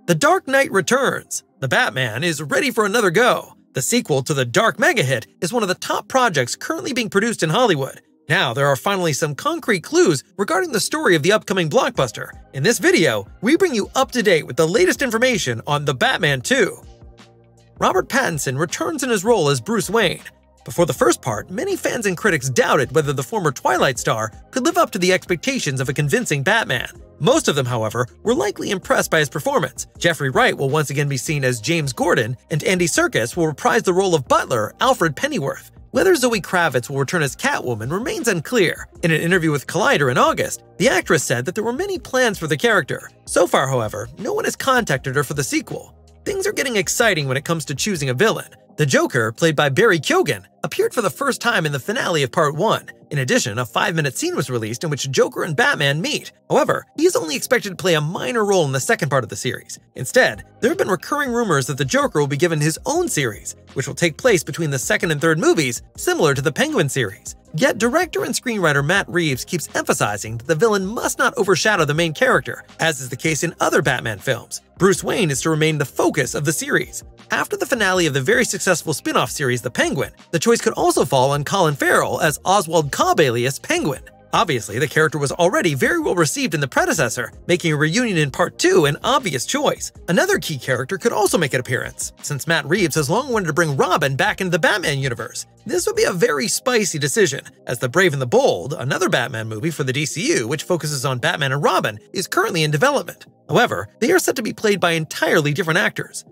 The Dark Knight returns. The Batman is ready for another go. The sequel to the dark mega hit is one of the top projects currently being produced in Hollywood. Now there are finally some concrete clues regarding the story of the upcoming blockbuster. In this video, we bring you up to date with the latest information on The Batman 2. Robert Pattinson returns in his role as Bruce Wayne. Before the first part, many fans and critics doubted whether the former Twilight star could live up to the expectations of a convincing Batman. Most of them, however, were likely impressed by his performance. Jeffrey Wright will once again be seen as James Gordon, and Andy Serkis will reprise the role of butler Alfred Pennyworth. Whether Zoe Kravitz will return as Catwoman remains unclear. In an interview with Collider in August, the actress said that there were many plans for the character. So far, however, no one has contacted her for the sequel. Things are getting exciting when it comes to choosing a villain. The Joker, played by Barry Keoghan, appeared for the first time in the finale of Part 1. In addition, a 5-minute scene was released in which Joker and Batman meet. However, he is only expected to play a minor role in the second part of the series. Instead, there have been recurring rumors that the Joker will be given his own series, which will take place between the second and third movies, similar to the Penguin series. Yet director and screenwriter Matt Reeves keeps emphasizing that the villain must not overshadow the main character, as is the case in other Batman films. Bruce Wayne is to remain the focus of the series. After the finale of the very successful spin-off series The Penguin, the choice could also fall on Colin Farrell as Oswald Cobb alias Penguin. Obviously, the character was already very well received in the predecessor, making a reunion in Part 2 an obvious choice. Another key character could also make an appearance, since Matt Reeves has long wanted to bring Robin back into the Batman universe. This would be a very spicy decision, as The Brave and the Bold, another Batman movie for the DCU which focuses on Batman and Robin, is currently in development. However, they are set to be played by entirely different actors.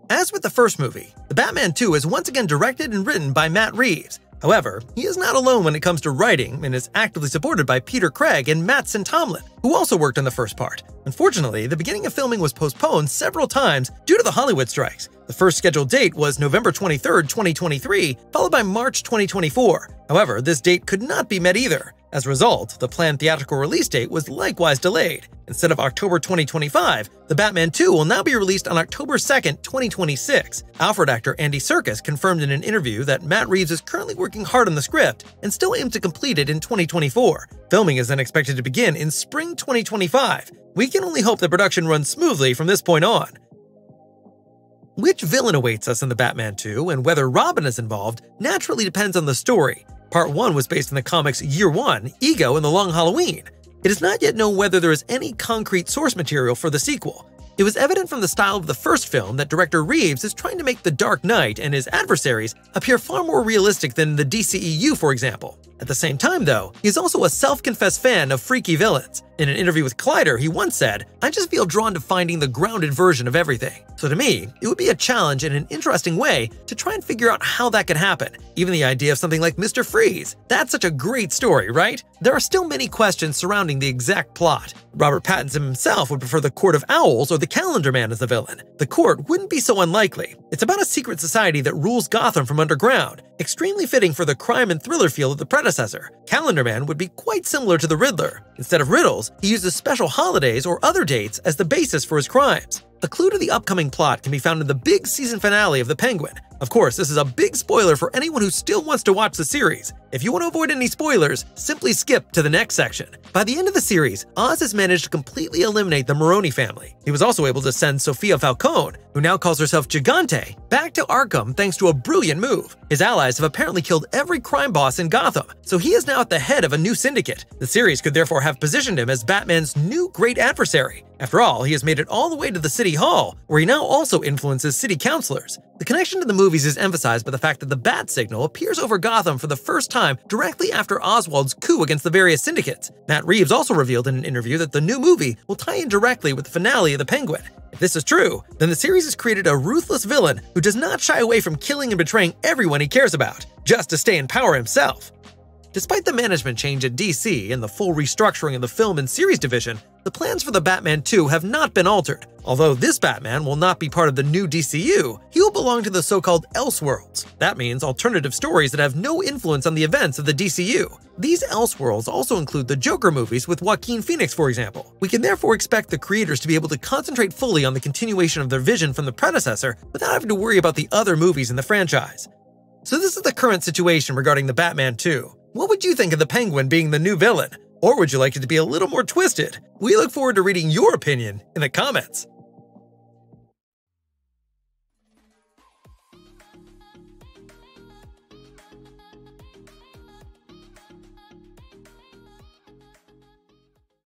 As with the first movie, The Batman 2 is once again directed and written by Matt Reeves. However, he is not alone when it comes to writing and is actively supported by Peter Craig and Matt Tomlin, who also worked on the first part. Unfortunately, the beginning of filming was postponed several times due to the Hollywood strikes. The first scheduled date was November 23, 2023, followed by March 2024. However, this date could not be met either. As a result, the planned theatrical release date was likewise delayed. Instead of October 2025, The Batman 2 will now be released on October 2, 2026. Alfred actor Andy Serkis confirmed in an interview that Matt Reeves is currently working hard on the script and still aims to complete it in 2024. Filming is then expected to begin in spring 2025. We can only hope that production runs smoothly from this point on. Which villain awaits us in The Batman 2 and whether Robin is involved naturally depends on the story. Part 1 was based on the comics Year 1, Ego, and The Long Halloween. It is not yet known whether there is any concrete source material for the sequel. It was evident from the style of the first film that director Reeves is trying to make the Dark Knight and his adversaries appear far more realistic than the DCEU, for example. At the same time, though, he is also a self-confessed fan of freaky villains. In an interview with Collider, he once said, "I just feel drawn to finding the grounded version of everything." So to me, it would be a challenge in an interesting way to try and figure out how that could happen. Even the idea of something like Mr. Freeze. That's such a great story, right? There are still many questions surrounding the exact plot. Robert Pattinson himself would prefer the Court of Owls or the Calendar Man as the villain. The Court wouldn't be so unlikely. It's about a secret society that rules Gotham from underground, extremely fitting for the crime and thriller feel of the predecessor. Calendar Man would be quite similar to the Riddler. Instead of riddles, he uses special holidays or other dates as the basis for his crimes. The clue to the upcoming plot can be found in the big season finale of The Penguin. Of course, this is a big spoiler for anyone who still wants to watch the series. If you want to avoid any spoilers, simply skip to the next section. By the end of the series, Oz has managed to completely eliminate the Maroni family. He was also able to send Sofia Falcone, who now calls herself Gigante, back to Arkham thanks to a brilliant move. His allies have apparently killed every crime boss in Gotham, so he is now at the head of a new syndicate. The series could therefore have positioned him as Batman's new great adversary. After all, he has made it all the way to the City Hall, where he now also influences city councilors. The connection to the movies is emphasized by the fact that the bat signal appears over Gotham for the first time directly after Oswald's coup against the various syndicates. Matt Reeves also revealed in an interview that the new movie will tie in directly with the finale of The Penguin. If this is true, then the series has created a ruthless villain who does not shy away from killing and betraying everyone he cares about, just to stay in power himself. Despite the management change at DC and the full restructuring of the film and series division, the plans for The Batman 2 have not been altered. Although this Batman will not be part of the new DCU, he will belong to the so-called Elseworlds. That means alternative stories that have no influence on the events of the DCU. These Elseworlds also include the Joker movies with Joaquin Phoenix, for example. We can therefore expect the creators to be able to concentrate fully on the continuation of their vision from the predecessor without having to worry about the other movies in the franchise. So this is the current situation regarding The Batman 2. What would you think of the Penguin being the new villain? Or would you like it to be a little more twisted? We look forward to reading your opinion in the comments.